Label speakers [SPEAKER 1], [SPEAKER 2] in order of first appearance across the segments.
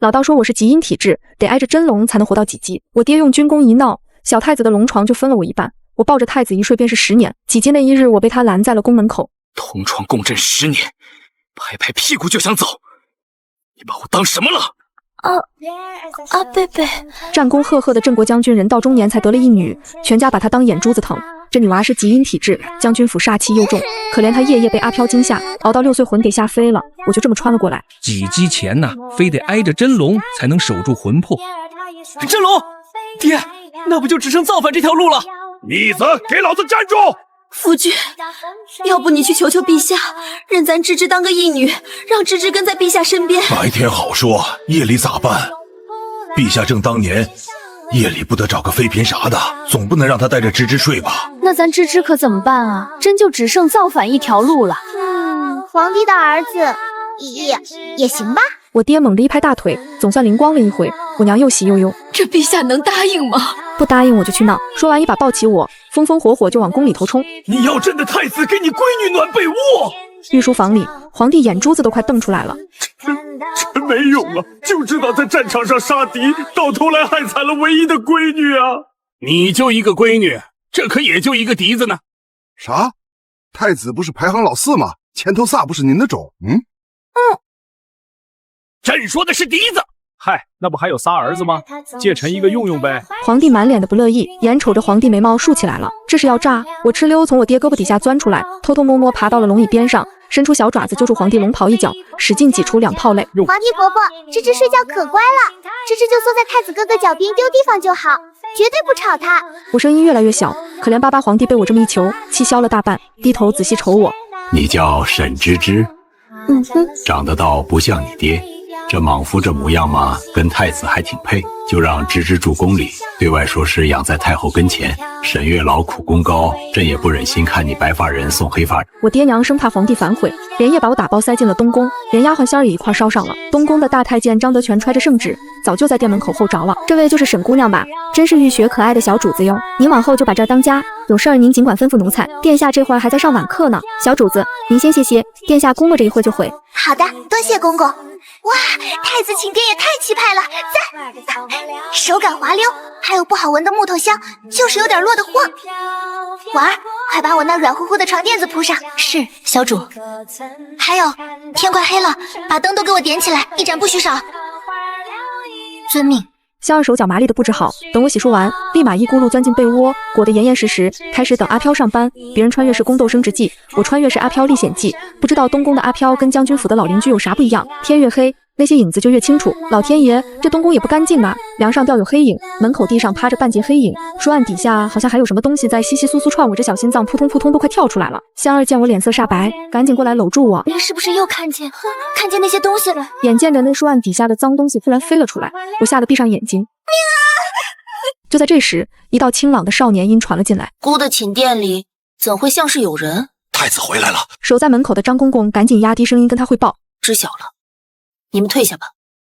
[SPEAKER 1] 老道说我是极阴体质，得挨着真龙才能活到几级。我爹用军功一闹，小太子的龙床就分了我一半。我抱着太子一睡便是10年。几级那一日，我被他拦在了宫门口。
[SPEAKER 2] 同床共枕10年，拍拍屁股就想走，你把我当什么了？
[SPEAKER 3] 贝贝，
[SPEAKER 1] 战功赫赫的镇国将军人到中年才得了一女，全家把他当眼珠子疼。这女娃是极阴体质，将军府煞气又重，可怜她夜夜被阿飘惊吓，熬到6岁魂给吓飞了，我就这么穿了过来。
[SPEAKER 4] 几级前呐，非得挨着真龙才能守住魂魄。
[SPEAKER 2] 真龙，爹，那不就只剩造反这条路了？
[SPEAKER 5] 逆子，给老子站住！
[SPEAKER 3] 夫君，要不你去求求陛下，认咱芝芝当个义女，让芝芝跟在陛下身边。
[SPEAKER 5] 白天好说，夜里咋办？陛下正当年，夜里不得找个妃嫔啥的，总不能让她带着芝芝睡吧？
[SPEAKER 6] 那咱芝芝可怎么办啊？真就只剩造反一条路了。
[SPEAKER 7] 皇帝的儿子也行吧。
[SPEAKER 1] 我爹猛地一拍大腿，总算灵光了一回。我娘又喜又忧，
[SPEAKER 3] 这陛下能答应吗？
[SPEAKER 1] 不答应我就去闹。说完一把抱起我，风风火火就往宫里头冲。
[SPEAKER 5] 你要朕的太子给你闺女暖被窝！
[SPEAKER 1] 御书房里，皇帝眼珠子都快瞪出来了。
[SPEAKER 5] 朕没用了，就知道在战场上杀敌，到头来害惨了唯一的闺女啊！
[SPEAKER 2] 你就一个闺女，这可也就一个嫡子呢。
[SPEAKER 8] 啥？太子不是排行老4吗？前头仨不是您的种？
[SPEAKER 2] 朕说的是嫡子。
[SPEAKER 9] 嗨，那不还有仨儿子吗？借臣一个用用呗。
[SPEAKER 1] 皇帝满脸的不乐意，眼瞅着皇帝眉毛竖起来了，这是要炸！我哧溜从我爹胳膊底下钻出来，偷偷摸摸爬到了龙椅边上，伸出小爪子揪住皇帝龙袍一角，使劲挤出2泡泪。
[SPEAKER 7] 皇帝婆婆，芝芝睡觉可乖了，芝芝就缩在太子哥哥脚边，丢地方就好，绝对不吵他。
[SPEAKER 1] 我声音越来越小，可怜巴巴皇帝被我这么一求，气消了大半，低头仔细瞅我。
[SPEAKER 10] 你叫沈芝芝，长得倒不像你爹。这莽夫这模样嘛，跟太子还挺配，就让芝芝住宫里，对外说是养在太后跟前。沈月老苦功高，朕也不忍心看你白发人送黑发人。
[SPEAKER 1] 我爹娘生怕皇帝反悔，连夜把我打包塞进了东宫，连丫鬟仙儿也一块烧上了。东宫的大太监张德全揣着圣旨，早就在殿门口候着了。这位就是沈姑娘吧？真是浴血可爱的小主子哟！您往后就把这儿当家，有事儿您尽管吩咐奴才。殿下这会儿还在上晚课呢，小主子您先歇歇，殿下估摸着一会儿就回。
[SPEAKER 7] 好的，多谢公公。哇，太子请殿也太气派了，赞！手感滑溜，还有不好闻的木头香，就是有点落得晃。婉儿，快把我那软乎乎的床垫子铺上。
[SPEAKER 3] 是，小主。
[SPEAKER 7] 还有，天快黑了，把灯都给我点起来，一盏不许少。遵命。
[SPEAKER 1] 仙儿手脚麻利的布置好，等我洗漱完，立马一咕噜钻进被窝，裹得严严实实，开始等阿飘上班。别人穿越是宫斗升职记，我穿越是阿飘历险记。不知道东宫的阿飘跟将军府的老邻居有啥不一样？天越黑，那些影子就越清楚。老天爷，这东宫也不干净啊！梁上吊有黑影，门口地上趴着半截黑影，书案底下好像还有什么东西在窸窸窣窣串，我这小心脏扑通扑通都快跳出来了。仙儿见我脸色煞白，赶紧过来搂住我。
[SPEAKER 3] 您是不是又看见那些东西了？
[SPEAKER 1] 眼见着那书案底下的脏东西突然飞了出来，我吓得闭上眼睛。就在这时，一道清朗的少年音传了进来：
[SPEAKER 3] 姑的寝殿里怎会像是有人？
[SPEAKER 5] 太子回来了！
[SPEAKER 1] 守在门口的张公公赶紧压低声音跟他汇报：
[SPEAKER 3] 知晓了，你们退下吧，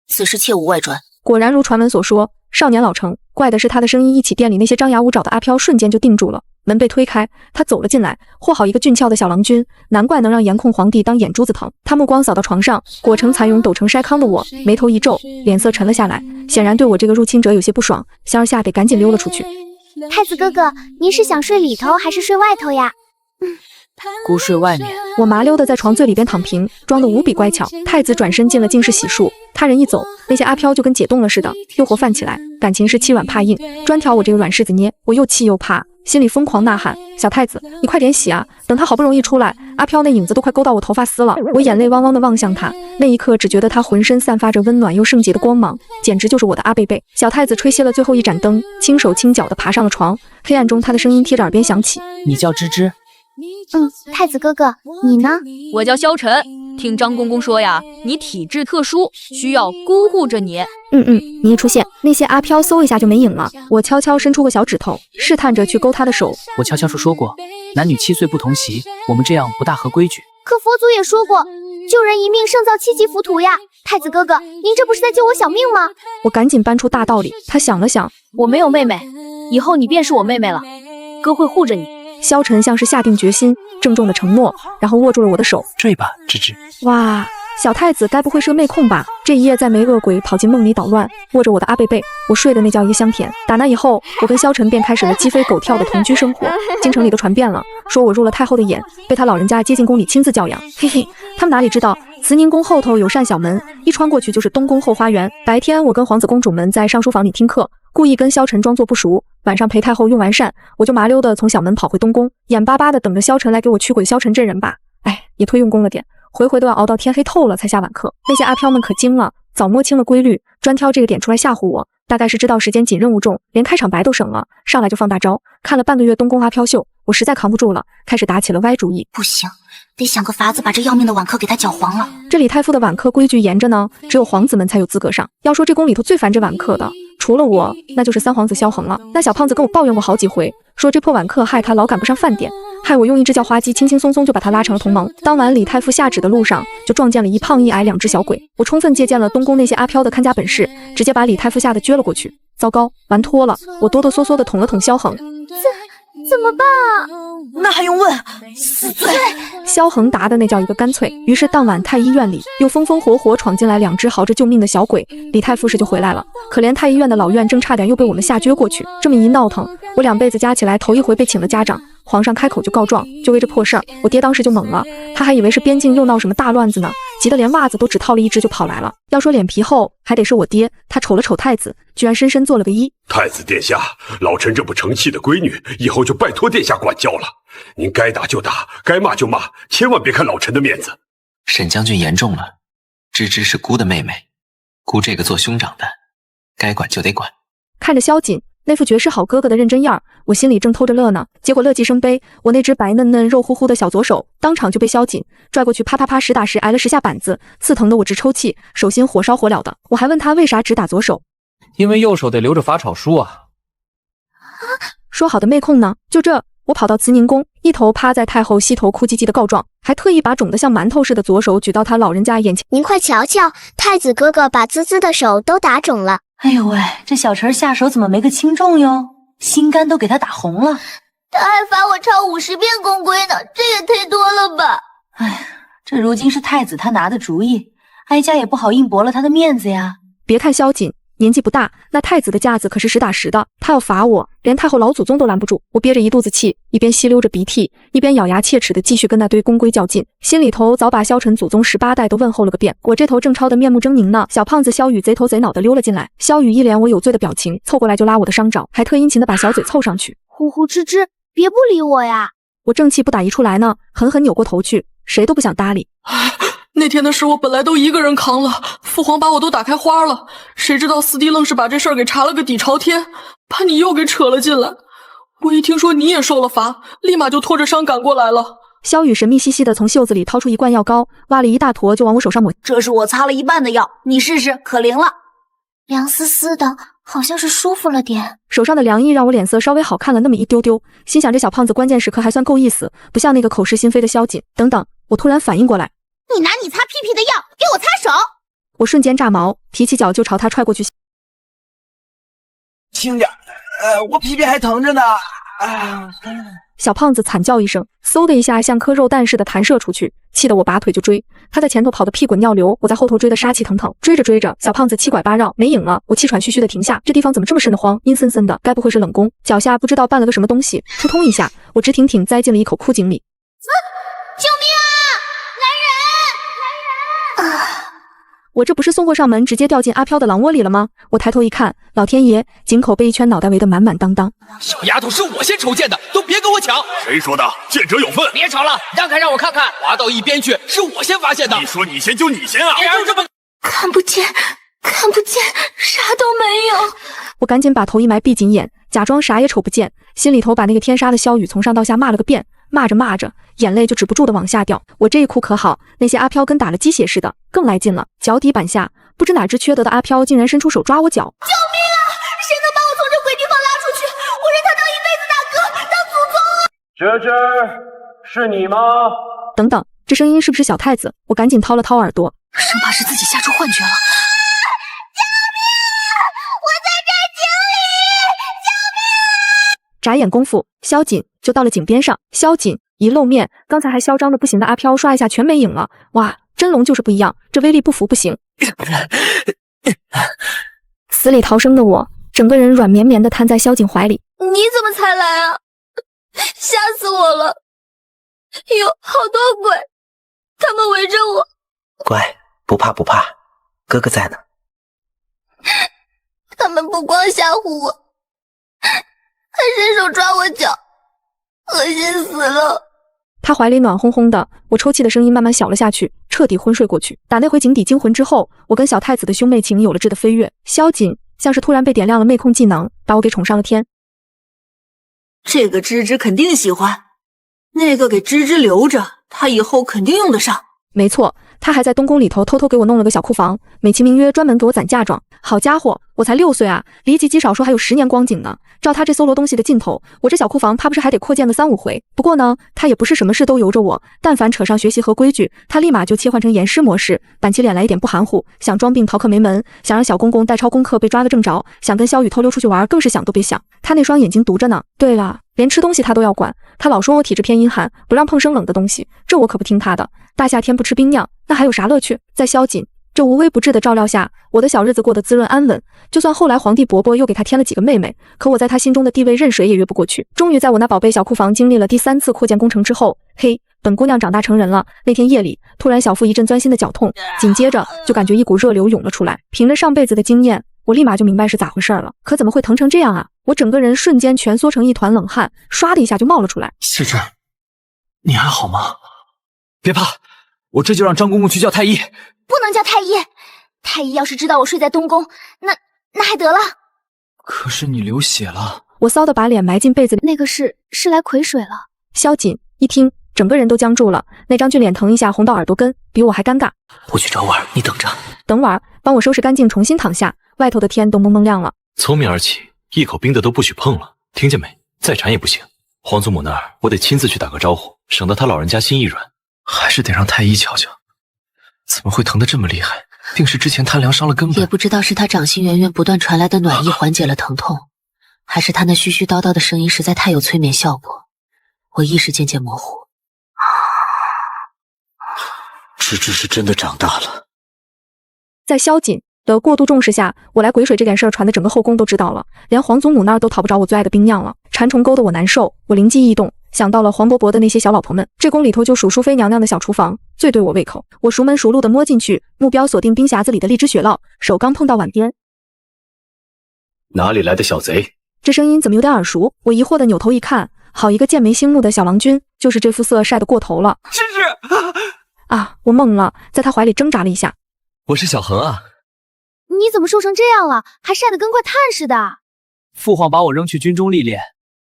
[SPEAKER 3] 此事切勿外传。
[SPEAKER 1] 果然如传闻所说，少年老成。怪的是他的声音一起，店里那些张牙舞爪的阿飘瞬间就定住了。门被推开，他走了进来，和好一个俊俏的小郎君，难怪能让颜控皇帝当眼珠子疼。他目光扫到床上裹成蚕蛹抖成筛糠的我，眉头一皱，脸色沉了下来，显然对我这个入侵者有些不爽。仙儿吓得赶紧溜了出去。
[SPEAKER 7] 太子哥哥，您是想睡里头还是睡外头呀？
[SPEAKER 11] 姑睡外面。
[SPEAKER 1] 我麻溜的在床最里边躺平，装得无比乖巧。太子转身进了净室洗漱，他人一走，那些阿飘就跟解冻了似的，又活泛起来。感情是欺软怕硬，专挑我这个软柿子捏。我又气又怕，心里疯狂呐喊：小太子，你快点洗啊！等他好不容易出来，阿飘那影子都快勾到我头发丝了。我眼泪汪汪的望向他，那一刻只觉得他浑身散发着温暖又圣洁的光芒，简直就是我的阿贝贝。小太子吹熄了最后一盏灯，轻手轻脚的爬上了床。黑暗中，他的声音贴着耳边响起：
[SPEAKER 11] 你叫芝芝？
[SPEAKER 7] 太子哥哥，你呢？
[SPEAKER 12] 我叫萧晨。听张公公说呀，你体质特殊，需要姑护着你。
[SPEAKER 1] 你一出现，那些阿飘嗖一下就没影了。我悄悄伸出个小指头，试探着去勾他的手。
[SPEAKER 11] 我悄悄说过，男女7岁不同席，我们这样不大合规矩。
[SPEAKER 7] 可佛祖也说过，救人一命胜造7级浮屠呀。太子哥哥，您这不是在救我小命吗？
[SPEAKER 1] 我赶紧搬出大道理。他想了想，
[SPEAKER 6] 我没有妹妹，以后你便是我妹妹了，哥会护着你。
[SPEAKER 1] 萧晨像是下定决心，郑重的承诺，然后握住了我的手。
[SPEAKER 11] 睡吧，芝芝。
[SPEAKER 1] 哇，小太子该不会是个妹控吧？这一夜再没恶鬼跑进梦里捣乱，握着我的阿贝贝，我睡得那叫一个香甜。打那以后，我跟萧晨便开始了鸡飞狗跳的同居生活。京城里都传遍了，说我入了太后的眼，被他老人家接进宫里亲自教养。嘿嘿，他们哪里知道慈宁宫后头有扇小门，一穿过去就是东宫后花园。白天我跟皇子公主们在上书房里听课，故意跟萧晨装作不熟。晚上陪太后用完膳，我就麻溜的从小门跑回东宫，眼巴巴的等着萧晨来给我驱鬼。萧晨真人吧，哎，也忒用功了点。回回都要熬到天黑透了才下晚课，那些阿飘们可精了，早摸清了规律，专挑这个点出来吓唬我。大概是知道时间紧任务重，连开场白都省了，上来就放大招。看了半个月东宫阿飘秀，我实在扛不住了，开始打起了歪主意。
[SPEAKER 3] 不行，得想个法子把这要命的晚课给他搅黄了。
[SPEAKER 1] 这李太傅的晚课规矩严着呢，只有皇子们才有资格上。要说这宫里头最烦这晚课的，除了我，那就是三皇子萧恒了。那小胖子跟我抱怨过好几回，说这破晚课害他老赶不上饭点。害我用一只叫花鸡轻轻松松就把他拉成了同盟。当晚李太傅下旨的路上，就撞见了一胖一矮两只小鬼。我充分借鉴了东宫那些阿飘的看家本事，直接把李太傅吓得撅了过去。糟糕，玩脱了！我哆哆嗦嗦的捅了捅萧恒。
[SPEAKER 7] 怎么办啊？
[SPEAKER 3] 那还用问？死罪！
[SPEAKER 1] 萧恒答的那叫一个干脆。于是当晚太医院里又风风火火闯进来两只嚎着救命的小鬼，李太傅是就回来了。可怜太医院的老院正差点又被我们吓撅过去。这么一闹腾，我2辈子加起来头一回被请了家长。皇上开口就告状，就为这破事儿，我爹当时就懵了，他还以为是边境又闹什么大乱子呢，急得连袜子都只套了一只就跑来了。要说脸皮厚，还得是我爹，他瞅了瞅太子，居然深深做了个揖。
[SPEAKER 13] 太子殿下，老臣这不成器的闺女，以后就拜托殿下管教了。您该打就打，该骂就骂，千万别看老臣的面子。
[SPEAKER 14] 沈将军言重了，芝芝是姑的妹妹，姑这个做兄长的，该管就得管。
[SPEAKER 1] 看着萧瑾那副绝世好哥哥的认真样，我心里正偷着乐呢。结果乐极生悲，我那只白嫩嫩肉乎乎的小左手当场就被萧瑾拽过去，啪啪啪10打10挨了10下板子，刺疼的我直抽泣，手心火烧火燎的。我还问他为啥只打左手，
[SPEAKER 11] 因为右手得留着法草书啊。
[SPEAKER 1] 说好的妹控呢？就这，我跑到慈宁宫，一头趴在太后膝头，哭唧唧的告状，还特意把肿得像馒头似的左手举到他老人家眼前。
[SPEAKER 7] 您快瞧瞧，太子哥哥把滋滋的手都打肿了。
[SPEAKER 3] 哎呦喂，这小陈下手怎么没个轻重哟？心肝都给他打红了。
[SPEAKER 7] 他还罚我抄50遍宫规呢，这也忒多了吧？
[SPEAKER 3] 哎，这如今是太子他拿的主意，哀家也不好硬驳了他的面子呀。
[SPEAKER 1] 别看萧瑾年纪不大，那太子的架子可是实打实的，他要罚我，连太后老祖宗都拦不住。我憋着一肚子气，一边吸溜着鼻涕，一边咬牙切齿的继续跟那堆宫规较劲，心里头早把萧晨祖宗18代都问候了个遍。我这头正抄的面目狰狞呢，小胖子萧雨贼头贼脑的溜了进来。萧雨一脸我有罪的表情，凑过来就拉我的伤爪，还特殷勤的把小嘴凑上去。
[SPEAKER 7] 呼呼吱吱，别不理我呀！
[SPEAKER 1] 我正气不打一处来呢，狠狠扭过头去，谁都不想搭理。
[SPEAKER 15] 那天的事我本来都一个人扛了，父皇把我都打开花了，谁知道四弟愣是把这事儿给查了个底朝天，把你又给扯了进来。我一听说你也受了罚，立马就拖着伤赶过来了。
[SPEAKER 1] 萧雨神秘兮兮的从袖子里掏出一罐药膏，挖了一大坨就往我手上抹。
[SPEAKER 3] 这是我擦了一半的药，你试试，可灵了。
[SPEAKER 7] 凉丝丝的，好像是舒服了点。
[SPEAKER 1] 手上的凉意让我脸色稍微好看了那么一丢丢，心想这小胖子关键时刻还算够意思，不像那个口是心非的萧瑾。等等，我突然反应过来，
[SPEAKER 7] 你拿你擦屁屁的药给我擦手！
[SPEAKER 1] 我瞬间炸毛，提起脚就朝他踹过去。
[SPEAKER 16] 轻点，我屁屁还疼着呢。
[SPEAKER 1] 小胖子惨叫一声，嗖的一下像颗肉弹似的弹射出去，气得我拔腿就追。他在前头跑得屁滚尿流，我在后头追得杀气腾腾。追着追着，小胖子七拐八绕没影了，我气喘吁吁的停下。这地方怎么这么瘆得慌，阴森森的，该不会是冷宫？脚下不知道绊了个什么东西，扑通一下，我直挺挺栽进了一口枯井里。
[SPEAKER 7] 救命啊！来人！
[SPEAKER 1] 我这不是送货上门，直接掉进阿飘的狼窝里了吗？我抬头一看，老天爷，井口被一圈脑袋围得满满当当。
[SPEAKER 2] 小丫头是我先筹建的，都别跟我抢！
[SPEAKER 13] 谁说的？见者有份！
[SPEAKER 2] 别吵了，让开让我看看！滑到一边去，是我先发现的。
[SPEAKER 13] 你说你先就你先啊！
[SPEAKER 2] 别就这么
[SPEAKER 7] 看不见，看不见，啥都没有。
[SPEAKER 1] 我赶紧把头一埋，闭紧眼，假装啥也瞅不见，心里头把那个天杀的萧雨从上到下骂了个遍。骂着骂着，眼泪就止不住的往下掉。我这一哭可好，那些阿飘跟打了鸡血似的，更来劲了。脚底板下，不知哪只缺德的阿飘竟然伸出手抓我脚。
[SPEAKER 7] 救命啊！谁能把我从这鬼地方拉出去？我认他当一辈子大哥，当祖宗啊！
[SPEAKER 9] 芝芝，是你吗？
[SPEAKER 1] 等等，这声音是不是小太子？我赶紧掏了掏耳朵，
[SPEAKER 3] 生怕是自己吓出幻觉了。
[SPEAKER 7] 救命！我在这井里！救命！
[SPEAKER 1] 眨眼功夫，萧瑾就到了井边上。萧瑾一露面，刚才还嚣张的不行的阿飘刷一下全没影了。哇，真龙就是不一样，这威力不服不行。死里逃生的我，整个人软绵绵的瘫在萧瑾怀里。
[SPEAKER 3] 你怎么才来啊？吓死我了！有好多鬼，他们围着我。
[SPEAKER 16] 乖，不怕不怕，哥哥在呢。
[SPEAKER 3] 他们不光吓唬我，还伸手抓我脚，恶心死了。
[SPEAKER 1] 他怀里暖烘烘的，我抽泣的声音慢慢小了下去，彻底昏睡过去。打那回井底惊魂之后，我跟小太子的兄妹情有了质的飞跃。萧瑾像是突然被点亮了妹控技能，把我给宠上了天。
[SPEAKER 3] 这个芝芝肯定喜欢，那个给芝芝留着，她以后肯定用得上。
[SPEAKER 1] 没错，他还在东宫里头偷偷给我弄了个小库房，美其名曰专门给我攒嫁妆。好家伙，我才6岁啊，离吉吉少说还有10年光景呢。照他这搜罗东西的劲头，我这小库房怕不是还得扩建个3、5回。不过呢，他也不是什么事都由着我，但凡扯上学习和规矩，他立马就切换成严师模式，板起脸来一点不含糊。想装病逃课没门，想让小公公代抄功课被抓个正着，想跟萧雨偷溜出去玩，更是想都别想。他那双眼睛读着呢。对了，连吃东西他都要管，他老说我体质偏阴寒，不让碰生冷的东西，这我可不听他的。大夏天不吃冰酿，那还有啥乐趣？在萧瑾这无微不至的照料下，我的小日子过得滋润安稳。就算后来皇帝伯伯又给他添了几个妹妹，可我在他心中的地位任谁也越不过去。终于在我那宝贝小库房经历了第3次扩建工程之后，嘿，本姑娘长大成人了。那天夜里，突然小腹一阵钻心的绞痛，紧接着就感觉一股热流涌了出来。凭着上辈子的经验，我立马就明白是咋回事了。可怎么会疼成这样啊？我整个人瞬间蜷缩成一团冷汗，唰的一下就冒了出来。
[SPEAKER 16] 世芝，你还好吗？
[SPEAKER 11] 别怕，我这就让张公公去叫太医。
[SPEAKER 7] 不能叫太医，太医要是知道我睡在东宫，那还得了。
[SPEAKER 11] 可是你流血了。
[SPEAKER 1] 我骚的把脸埋进被子里。
[SPEAKER 6] 那个是来癸水了。
[SPEAKER 1] 萧瑾一听，整个人都僵住了，那张俊脸疼一下红到耳朵根，比我还尴尬。
[SPEAKER 16] 我去找婉儿，你等着。
[SPEAKER 1] 等会儿帮我收拾干净，重新躺下。外头的天都蒙蒙亮了。
[SPEAKER 10] 从明儿起，一口冰的都不许碰了，听见没？再馋也不行。皇祖母那儿，我得亲自去打个招呼，省得他老人家心一软。
[SPEAKER 16] 还是得让太医瞧瞧，怎么会疼得这么厉害？定是之前贪凉伤了根本。
[SPEAKER 17] 也不知道是他掌心圆圆不断传来的暖意缓解了疼痛，还是他那絮絮叨叨的声音实在太有催眠效果。我意识渐渐模糊。
[SPEAKER 16] 芝芝是真的长大了。
[SPEAKER 1] 在萧瑾的过度重视下，我来癸水这件事儿传的整个后宫都知道了，连皇祖母那儿都讨不着我最爱的冰酿了。馋虫勾得我难受，我灵机一动，想到了黄伯伯的那些小老婆们，这宫里头就属淑妃娘娘的小厨房最对我胃口。我熟门熟路的摸进去，目标锁定冰匣子里的荔枝雪酪，手刚碰到碗边，
[SPEAKER 10] 哪里来的小贼？
[SPEAKER 1] 这声音怎么有点耳熟？我疑惑的扭头一看，好一个剑眉星目的小郎君，就是这肤色晒得过头了。
[SPEAKER 11] 芝芝
[SPEAKER 1] 啊！我懵了，在他怀里挣扎了一下。
[SPEAKER 11] 我是小恒啊。
[SPEAKER 6] 你怎么瘦成这样了，还晒得跟块炭似的？
[SPEAKER 11] 父皇把我扔去军中历练，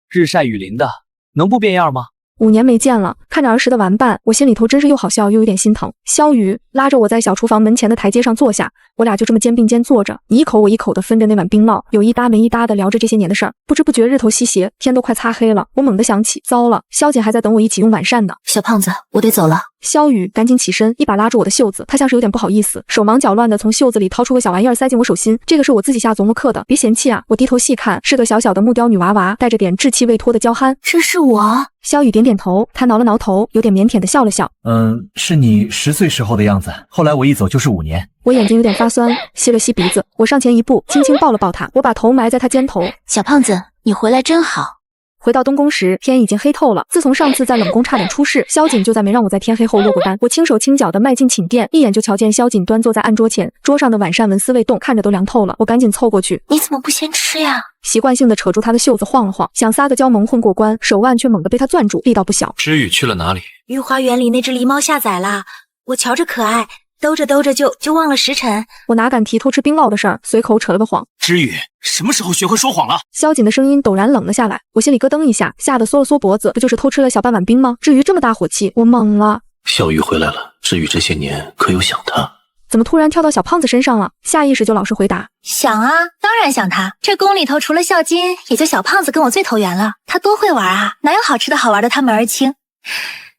[SPEAKER 11] 日晒雨淋的，能不变样吗
[SPEAKER 1] ？5年没见了，看着儿时的玩伴，我心里头真是又好笑又有点心疼。萧雨拉着我在小厨房门前的台阶上坐下，我俩就这么肩并肩坐着，你一口我一口的分着那碗冰酪，有一搭没一搭的聊着这些年的事儿。不知不觉日头西斜，天都快擦黑了，我猛地想起，糟了，萧瑾还在等我一起用晚膳呢。
[SPEAKER 17] 小胖子，我得走了。
[SPEAKER 1] 萧雨赶紧起身，一把拉住我的袖子，他像是有点不好意思，手忙脚乱的从袖子里掏出个小玩意儿塞进我手心，这个是我自己下琢磨刻的，别嫌弃啊。我低头细看，是个小小的木雕女娃娃，带着点稚气未脱的娇憨。
[SPEAKER 17] 这是我。
[SPEAKER 1] 萧雨点点头，他挠了挠头，有点腼腆的笑了笑。
[SPEAKER 18] 是你10岁时候的样子，后来我一走就是5年。
[SPEAKER 1] 我眼睛有点发酸，吸了吸鼻子，我上前一步，轻轻抱了抱他，我把头埋在他肩头。
[SPEAKER 17] 小胖子，你回来真好。
[SPEAKER 1] 回到东宫时，天已经黑透了。自从上次在冷宫差点出事，萧瑾就再没让我在天黑后落过班。我轻手轻脚的迈进寝殿，一眼就瞧见萧瑾端坐在案桌前，桌上的晚膳纹丝未动，看着都凉透了。我赶紧凑过去，
[SPEAKER 17] 你怎么不先吃呀？
[SPEAKER 1] 习惯性的扯住他的袖子晃了晃，想撒个娇萌混过关，手腕却猛地被他攥住，力道不小。
[SPEAKER 10] 知雨去了哪里？
[SPEAKER 3] 御花园里那只狸猫下崽了，我瞧着可爱，兜着兜着就忘了时辰。
[SPEAKER 1] 我哪敢提偷吃冰酪的事儿，随口扯了个谎。
[SPEAKER 2] 知雨什么时候学会说谎了？
[SPEAKER 1] 萧瑾的声音陡然冷了下来，我心里咯噔一下，吓得缩了缩脖子。不就是偷吃了小半碗冰吗？至于这么大火气？我懵了。
[SPEAKER 10] 小雨回来了，知雨这些年可有想他？
[SPEAKER 1] 怎么突然跳到小胖子身上了？下意识就老实回答，
[SPEAKER 3] 想啊，当然想他。这宫里头除了孝金，也就小胖子跟我最投缘了。他多会玩啊，哪有好吃的好玩的他门儿清。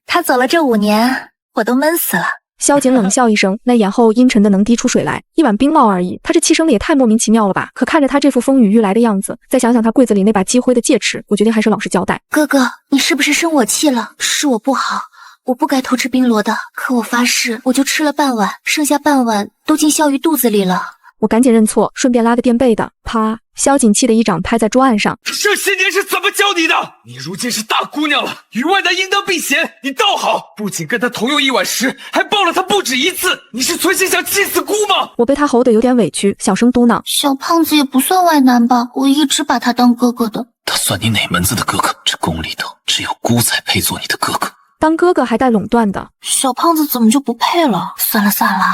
[SPEAKER 3] 他走了这5年，我都闷死了。
[SPEAKER 1] 萧瑾冷笑一声，那眼后阴沉的能滴出水来。一碗冰酪而已，他这气生的也太莫名其妙了吧。可看着他这副风雨欲来的样子，再想想他柜子里那把积灰的戒尺，我决定还是老实交代。
[SPEAKER 7] 哥哥，你是不是生我气了？是我不好，我不该偷吃冰螺的，可我发誓，我就吃了半碗，剩下半碗都进萧雨肚子里了。
[SPEAKER 1] 我赶紧认错，顺便拉个垫背的，啪！萧瑾气得一掌拍在桌案上。
[SPEAKER 2] 这些年是怎么教你的？你如今是大姑娘了，与外男应当避嫌。你倒好，不仅跟他同用一碗食，还抱了他不止一次。你是存心想气死姑吗？
[SPEAKER 1] 我被他吼得有点委屈，小声嘟囔：
[SPEAKER 7] 小胖子也不算外男吧，我一直把他当哥哥的。
[SPEAKER 14] 他算你哪门子的哥哥？这宫里头只有姑才配做你的哥哥。
[SPEAKER 1] 当哥哥还带垄断的，
[SPEAKER 7] 小胖子怎么就不配了？算了算了，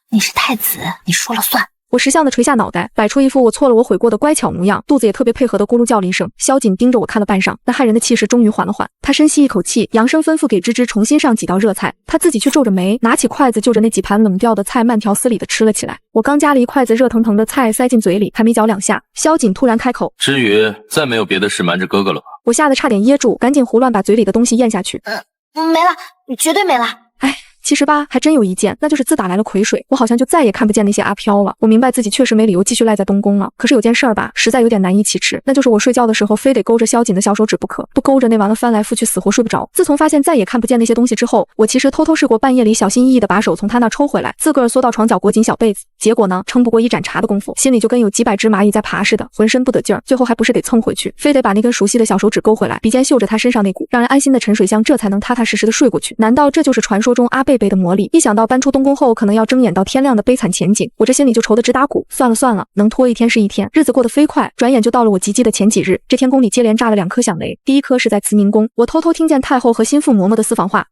[SPEAKER 7] 你是太子，你说了算。
[SPEAKER 1] 我识相的垂下脑袋，摆出一副我错了我悔过的乖巧模样，肚子也特别配合的咕噜叫了一声。萧瑾盯着我看了半晌，那骇人的气势终于缓了缓，他深吸一口气，扬声吩咐给芝芝重新上几道热菜，他自己却皱着眉，拿起筷子就着那几盘冷掉的菜慢条斯理的吃了起来。我刚夹了一筷子热腾腾的菜塞进嘴里，还没嚼2下，萧瑾突然开口：
[SPEAKER 14] 知雨，再没有别的事瞒着哥哥了吧？
[SPEAKER 1] 我吓得差点噎住，赶紧胡乱把嘴里的东西咽下去。
[SPEAKER 7] 没了，绝对没了。
[SPEAKER 1] 哎，其实吧，还真有一件，那就是自打来了癸水，我好像就再也看不见那些阿飘了。我明白自己确实没理由继续赖在东宫了，可是有件事儿吧，实在有点难以启齿，那就是我睡觉的时候非得勾着萧瑾的小手指不可，不勾着那玩意翻来覆去，死活睡不着。自从发现再也看不见那些东西之后，我其实偷偷试过半夜里小心翼翼的把手从他那抽回来，自个儿缩到床角裹紧小被子，结果呢，撑不过一盏茶的功夫，心里就跟有几百只蚂蚁在爬似的，浑身不得劲儿，最后还不是得蹭回去，非得把那根熟悉的小手指勾回来，鼻尖嗅着他身上那股让人安心的沉水香，这才能踏踏实实的睡过去。难道这就是传说中阿贝贝的魔力？一想到搬出东宫后可能要睁眼到天亮的悲惨前景，我这心里就愁得直打鼓。算了算了，能拖一天是一天，日子过得飞快，转眼就到了我及笄的前几日。这天宫里接连炸了2颗响雷，第一颗是在慈宁宫，我偷偷听见太后和心腹嬷嬷的私房话。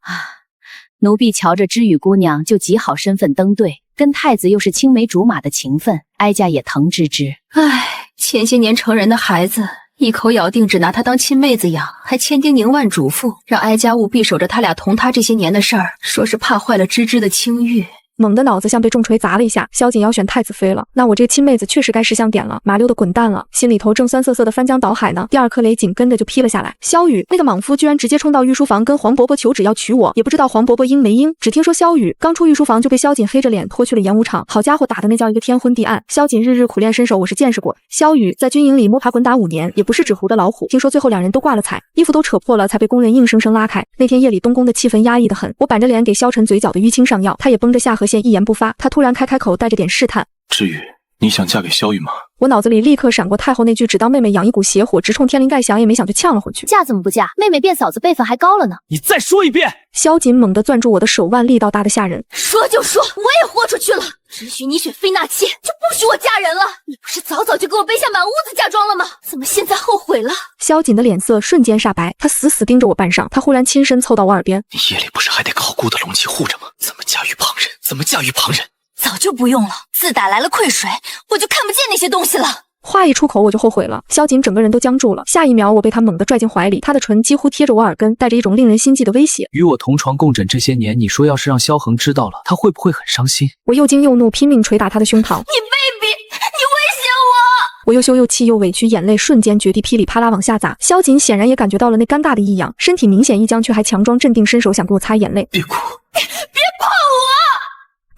[SPEAKER 6] 奴婢瞧着知雨姑娘就极好身份登对，跟太子又是青梅竹马的情分，哀家也疼芝芝。
[SPEAKER 15] 唉，前些年成人的孩子，一口咬定只拿她当亲妹子养，还千叮咛万嘱咐，让哀家务必守着他俩同他这些年的事儿，说是怕坏了芝芝的清誉。
[SPEAKER 1] 猛的脑子像被重锤砸了一下，萧瑾要选太子妃了，那我这亲妹子确实该识相点了，麻溜的滚蛋了，心里头正酸涩涩的翻江倒海呢。第2颗雷紧跟着就劈了下来，萧雨那个莽夫居然直接冲到御书房跟黄伯伯求旨要娶我，也不知道黄伯伯应没应，只听说萧雨刚出御书房就被萧瑾黑着脸拖去了演武场，好家伙，打的那叫一个天昏地暗。萧瑾日日苦练身手我是见识过，萧雨在军营里摸爬滚打5年，也不是纸糊的老虎，听说最后2人都挂了彩，衣服都扯破了才被工人硬生生拉开。那天夜里东宫的气氛压抑得很，我板着脸给萧晨嘴角的淤青上药，他也绷着下颌线一言不发。他突然开口，带着点试探：
[SPEAKER 16] 知雨，你想嫁给萧雨吗？
[SPEAKER 1] 我脑子里立刻闪过太后那句只当妹妹养一股邪火，直冲天灵盖响，也没想就呛了回去。
[SPEAKER 6] 嫁怎么不嫁？妹妹变嫂子辈分还高了呢。
[SPEAKER 11] 你再说一遍！
[SPEAKER 1] 萧瑾猛地攥住我的手腕，力道大得吓人。
[SPEAKER 15] 说就说，我也豁出去了，只许你选妃纳妾，就不许我嫁人了。你不是早早就给我背下满屋子嫁妆了吗？怎么现在后悔了？
[SPEAKER 1] 萧瑾的脸色瞬间煞白，他死死盯着我半晌，他忽然亲身凑到我耳边：
[SPEAKER 14] 你夜里不是还得靠姑的龙气护着吗？怎么驾驭旁人？怎么驾驭旁人？
[SPEAKER 7] 早就不用了，自打来了癸水，我就看不见那些东西了。
[SPEAKER 1] 话一出口我就后悔了，萧瑾整个人都僵住了，下一秒我被他猛地拽进怀里，他的唇几乎贴着我耳根，带着一种令人心悸的威胁。
[SPEAKER 11] 与我同床共枕这些年，你说要是让萧恒知道了，他会不会很伤心？
[SPEAKER 1] 我又惊又怒，拼命捶打他的胸膛。
[SPEAKER 15] 你卑鄙，你威胁我！
[SPEAKER 1] 我又羞又气又委屈，眼泪瞬间决堤噼里啪啦往下砸。萧瑾显然也感觉到了那尴尬的异样，身体明显一僵，却还强装镇定，伸手想给我擦眼泪。
[SPEAKER 14] 别哭，
[SPEAKER 15] 别碰我！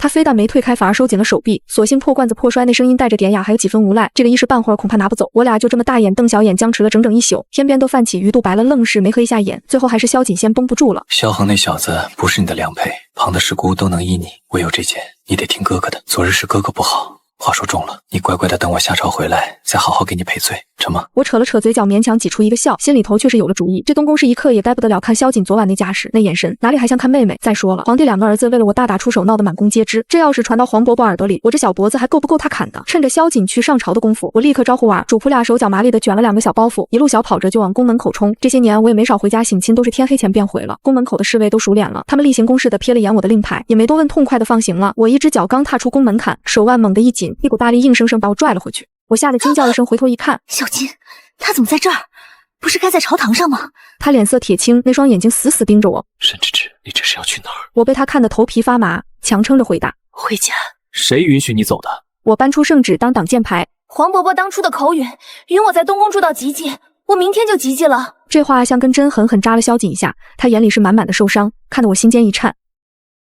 [SPEAKER 1] 他非但没退开，反而收紧了手臂，索性破罐子破摔，那声音带着典雅，还有几分无赖。这个一时半会儿恐怕拿不走。我俩就这么大眼瞪小眼，僵持了整整1宿，天边都泛起鱼肚白了，愣是没合一下眼。最后还是萧瑾先绷不住了。
[SPEAKER 14] 萧恒那小子不是你的良配，旁的是姑都能依你，唯有这件你得听哥哥的。昨日是哥哥不好，话说重了，你乖乖的等我下朝回来，再好好给你赔罪，成吗？
[SPEAKER 1] 我扯了扯嘴角，勉强挤出一个笑，心里头却是有了主意。这东宫是一刻也待不得了，看萧瑾昨晚那架势，那眼神，哪里还像看妹妹？再说了，皇帝2个儿子为了我大打出手，闹得满宫皆知，这要是传到黄伯伯耳朵里，我这小脖子还够不够他砍的？趁着萧瑾去上朝的功夫，我立刻招呼娃主仆俩手脚麻利的卷了2个小包袱，一路小跑着就往宫门口冲。这些年我也没少回家省亲，都是天黑前便回了。宫门口的侍卫都熟脸了，他们例行公事的瞥了眼我的令牌，也没多问，痛快的放行了。我一只脚刚踏出宫门槛，手腕猛地一紧，一股大力硬生生把我拽了回去。我吓得惊叫一声，回头一看，
[SPEAKER 7] 小金，他怎么在这儿？不是该在朝堂上吗？
[SPEAKER 1] 他脸色铁青，那双眼睛死死盯着我。
[SPEAKER 14] 沈芝芝，你这是要去哪儿？
[SPEAKER 1] 我被他看得头皮发麻，强撑着回答：
[SPEAKER 7] 回家。
[SPEAKER 11] 谁允许你走的？
[SPEAKER 1] 我搬出圣旨当挡箭牌。
[SPEAKER 15] 黄伯伯当初的口允，允我在东宫住到及笄，我明天就及笄了。
[SPEAKER 1] 这话像根针狠狠扎了萧瑾一下，他眼里是满满的受伤，看得我心间一颤。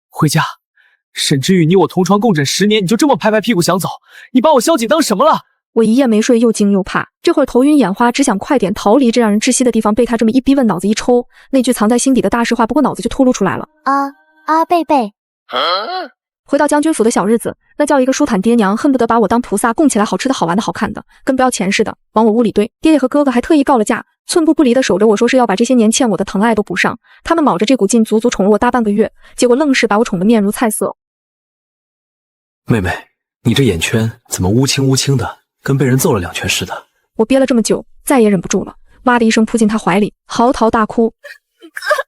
[SPEAKER 11] 回家。沈知雨，你我同床共枕10年，你就这么拍拍屁股想走？你把我萧瑾当什么了？
[SPEAKER 1] 我一夜没睡，又惊又怕。这会儿头晕眼花，只想快点逃离这让人窒息的地方，被他这么一逼问，脑子一抽，那句藏在心底的大实话不过脑子就吐露出来了。
[SPEAKER 7] 贝贝。
[SPEAKER 1] 回到将军府的小日子，那叫一个舒坦，爹娘恨不得把我当菩萨供起来，好吃的好玩的好看的，跟不要钱似的，往我屋里堆。爹爹和哥哥还特意告了假，寸步不离的守着我，说是要把这些年欠我的疼爱都补上。他们卯着这股劲，足足宠了我大半个月，结果愣是把我宠得面如菜色。
[SPEAKER 16] 妹妹，你这眼圈怎么乌青乌青的，跟被人揍了2拳似的？
[SPEAKER 1] 我憋了这么久，再也忍不住了，哇的一声扑进他怀里，嚎啕大哭。
[SPEAKER 15] 哥，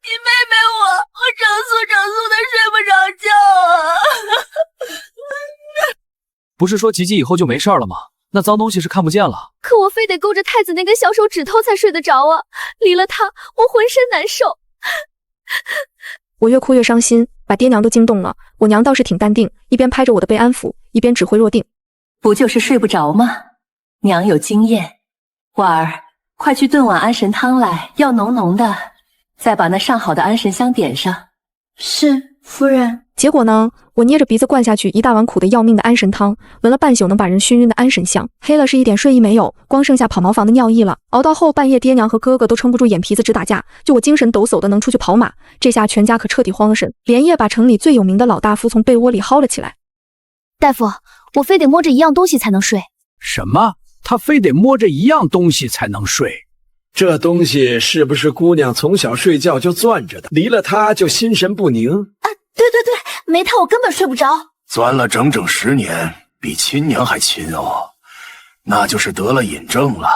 [SPEAKER 15] 你妹妹我整宿的睡不着觉啊！
[SPEAKER 11] 不是说吉吉以后就没事了吗？那脏东西是看不见了。
[SPEAKER 12] 可我非得勾着太子那根小手指头才睡得着啊！离了他，我浑身难受。
[SPEAKER 1] 我越哭越伤心，把爹娘都惊动了。我娘倒是挺淡定，一边拍着我的背安抚，一边指挥若定。
[SPEAKER 19] 不就是睡不着吗？娘有经验，婉儿，快去炖碗安神汤来，要浓浓的，再把那上好的安神香点上。
[SPEAKER 7] 是，夫人。
[SPEAKER 1] 结果呢，我捏着鼻子灌下去一大碗苦得要命的安神汤，闻了半宿能把人熏晕的安神香，黑了是一点睡意没有，光剩下跑茅房的尿意了。熬到后半夜，爹娘和哥哥都撑不住，眼皮子直打架，就我精神抖擞的能出去跑马。这下全家可彻底慌了神，连夜把城里最有名的老大夫从被窝里薅了起来。
[SPEAKER 12] 大夫，我非得摸着一样东西才能睡。
[SPEAKER 20] 什么？他非得摸着一样东西才能睡？这东西是不是姑娘从小睡觉就攥着的，离了它就心神不宁？
[SPEAKER 7] 对，没它我根本睡不着。
[SPEAKER 5] 钻了整整10年，比亲娘还亲哦，那就是得了瘾症了。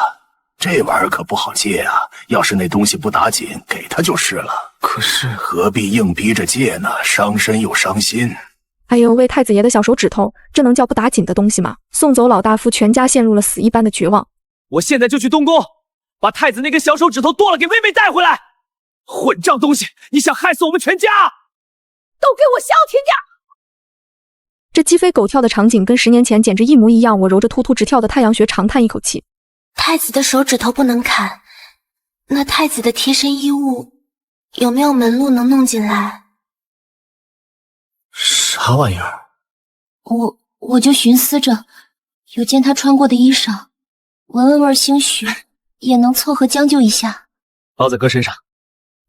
[SPEAKER 5] 这玩意儿可不好戒啊，要是那东西不打紧，给他就是了。
[SPEAKER 16] 可是
[SPEAKER 5] 何必硬逼着戒呢？伤身又伤心。
[SPEAKER 1] 哎呦喂，太子爷的小手指头，这能叫不打紧的东西吗？送走老大夫，全家陷入了死一般的绝望。
[SPEAKER 11] 我现在就去东宫，把太子那根小手指头剁了给妹妹带回来。混账东西，你想害死我们全家！
[SPEAKER 12] 都给我消停点！
[SPEAKER 1] 这鸡飞狗跳的场景跟10年前简直一模一样。我揉着突突直跳的太阳穴，长叹一口气。
[SPEAKER 7] 太子的手指头不能砍，那太子的贴身衣物有没有门路能弄进来？
[SPEAKER 16] 啥玩意儿？
[SPEAKER 17] 我就寻思着，有件他穿过的衣裳，闻味兴许也能凑合将就一下。
[SPEAKER 11] 包在哥身上。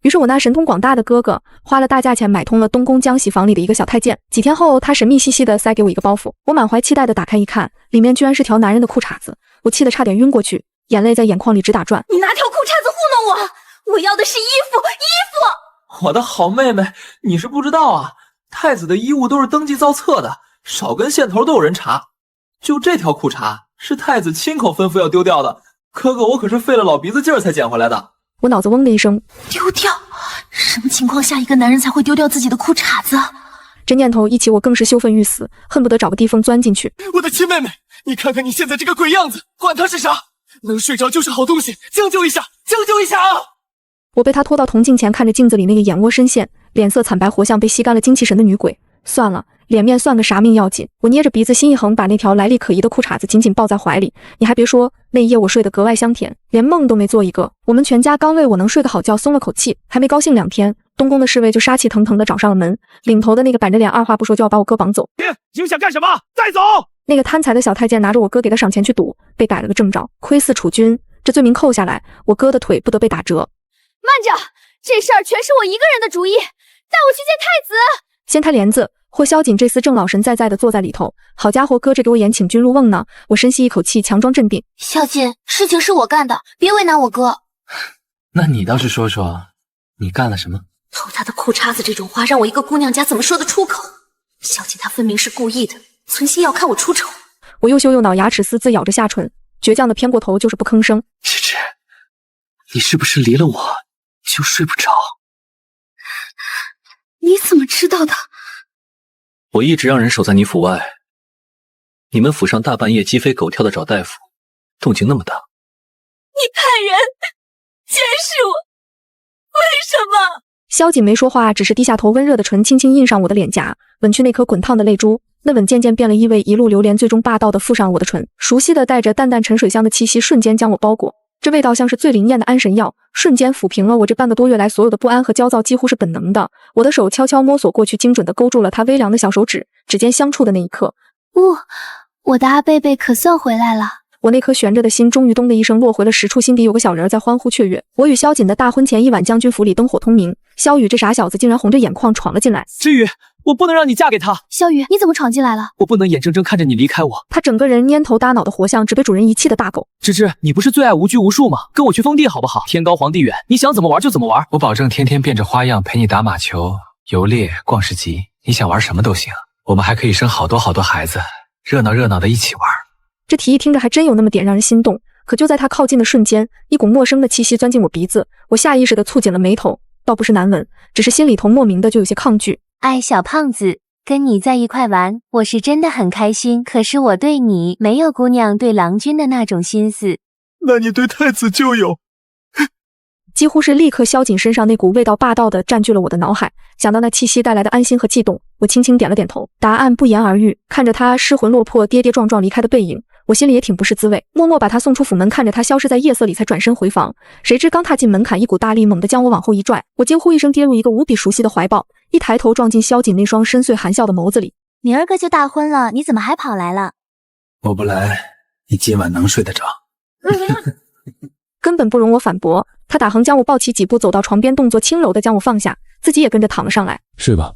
[SPEAKER 1] 于是我那神通广大的哥哥花了大价钱买通了东宫江喜房里的一个小太监。几天后，他神秘兮兮的塞给我一个包袱，我满怀期待的打开一看，里面居然是条男人的裤衩子。我气得差点晕过去，眼泪在眼眶里直打转。
[SPEAKER 15] 你拿条裤衩子糊弄我！我要的是衣服！
[SPEAKER 16] 我的好妹妹，你是不知道啊，太子的衣物都是登记造册的，少根线头都有人查。就这条裤衩是太子亲口吩咐要丢掉的，哥哥我可是费了老鼻子劲儿才捡回来的。
[SPEAKER 1] 我脑子嗡的一声，
[SPEAKER 17] 丢掉？什么情况下一个男人才会丢掉自己的裤衩子？
[SPEAKER 1] 这念头一起，我更是羞愤欲死，恨不得找个地缝钻进去。
[SPEAKER 16] 我的亲妹妹，你看看你现在这个鬼样子，管他是啥，能睡着就是好东西，将就一下，将就一下啊！
[SPEAKER 1] 我被他拖到铜镜前，看着镜子里那个眼窝深陷、脸色惨白活像被吸干了精气神的女鬼。算了，脸面算个啥命要紧？我捏着鼻子心一横，把那条来历可疑的裤衩子紧紧抱在怀里。你还别说，那一夜我睡得格外香甜，连梦都没做一个。我们全家刚为我能睡个好觉松了口气，还没高兴2天，东宫的侍卫就杀气腾腾地找上了门，领头的那个板着脸，二话不说就要把我哥绑走。
[SPEAKER 20] 你们想干什么？带走！
[SPEAKER 1] 那个贪财的小太监拿着我哥给他赏钱去赌，被改了个正着，窥伺储君。这罪名扣下来，我哥的腿不得被打折。
[SPEAKER 12] 慢着，这事儿全是我一个人的主意，带我去见太子。
[SPEAKER 1] 掀开帘子，霍萧瑾这厮正老神在在的坐在里头。好家伙，哥这给我演请君入瓮呢。我深吸一口气，强装镇定。
[SPEAKER 7] 萧瑾，事情是我干的，别为难我哥。
[SPEAKER 16] 那你倒是说说，你干了什么？
[SPEAKER 17] 偷他的裤衩子这种话，让我一个姑娘家怎么说得出口？萧瑾他分明是故意的，存心要看我出丑。
[SPEAKER 1] 我又羞又恼，牙齿嘶嘶咬着下唇，倔强的偏过头，就是不吭声。
[SPEAKER 16] 芝芝，你是不是离了我就睡不着？
[SPEAKER 17] 你怎么知道的？
[SPEAKER 16] 我一直让人守在你府外，你们府上大半夜鸡飞狗跳的找大夫，动静那么大。
[SPEAKER 15] 你骗人，监视我，为什么？
[SPEAKER 1] 萧瑾没说话，只是低下头，温热的唇轻轻印上我的脸颊，吻去那颗滚烫的泪珠。那吻渐渐变了意味，一路流连，最终霸道地附上我的唇。熟悉的带着淡淡沉水香的气息瞬间将我包裹，这味道像是最灵验的安神药，瞬间抚平了我这半个多月来所有的不安和焦躁，几乎是本能的。我的手悄悄摸索过去，精准地勾住了他微凉的小手指，指尖相触的那一刻，
[SPEAKER 17] 我的阿贝贝可算回来了。
[SPEAKER 1] 我那颗悬着的心终于咚的一声落回了实处，心底有个小人在欢呼雀跃。我与萧瑾的大婚前一晚，将军府里灯火通明，萧雨这傻小子竟然红着眼眶闯了进来。
[SPEAKER 11] 知雨，我不能让你嫁给他。
[SPEAKER 7] 萧雨，你怎么闯进来了？
[SPEAKER 11] 我不能眼睁睁看着你离开我。
[SPEAKER 1] 他整个人蔫头耷脑的，活像只被主人遗弃的大狗。
[SPEAKER 11] 芝芝，你不是最爱无拘无束吗？跟我去封地好不好？天高皇帝远，你想怎么玩就怎么玩。
[SPEAKER 14] 我保证天天变着花样陪你打马球、游猎、逛市集，你想玩什么都行。我们还可以生好多好多孩子，热闹热闹的一起玩。
[SPEAKER 1] 这提议听着还真有那么点让人心动，可就在他靠近的瞬间，一股陌生的气息钻进我鼻子，我下意识地蹙紧了眉头，倒不是难闻，只是心里头莫名的就有些抗拒。
[SPEAKER 21] 哎，小胖子，跟你在一块玩，我是真的很开心，可是我对你没有姑娘对郎君的那种心思。
[SPEAKER 5] 那你对太子就有？
[SPEAKER 1] 几乎是立刻，萧瑾身上那股味道霸道的占据了我的脑海，想到那气息带来的安心和悸动，我轻轻点了点头，答案不言而喻。看着他失魂落魄、跌跌撞撞离开的背影，我心里也挺不是滋味，默默把他送出府门，看着他消失在夜色里，才转身回房。谁知刚踏进门槛，一股大力猛地将我往后一拽，我惊呼一声，跌入一个无比熟悉的怀抱，一抬头撞进萧瑾那双深邃含笑的眸子里。
[SPEAKER 7] 明儿个就大婚了，你怎么还跑来了？
[SPEAKER 14] 我不来，你今晚能睡得着？
[SPEAKER 1] 根本不容我反驳，他打横将我抱起几步，走到床边，动作轻柔地将我放下，自己也跟着躺了上来。
[SPEAKER 22] 睡吧。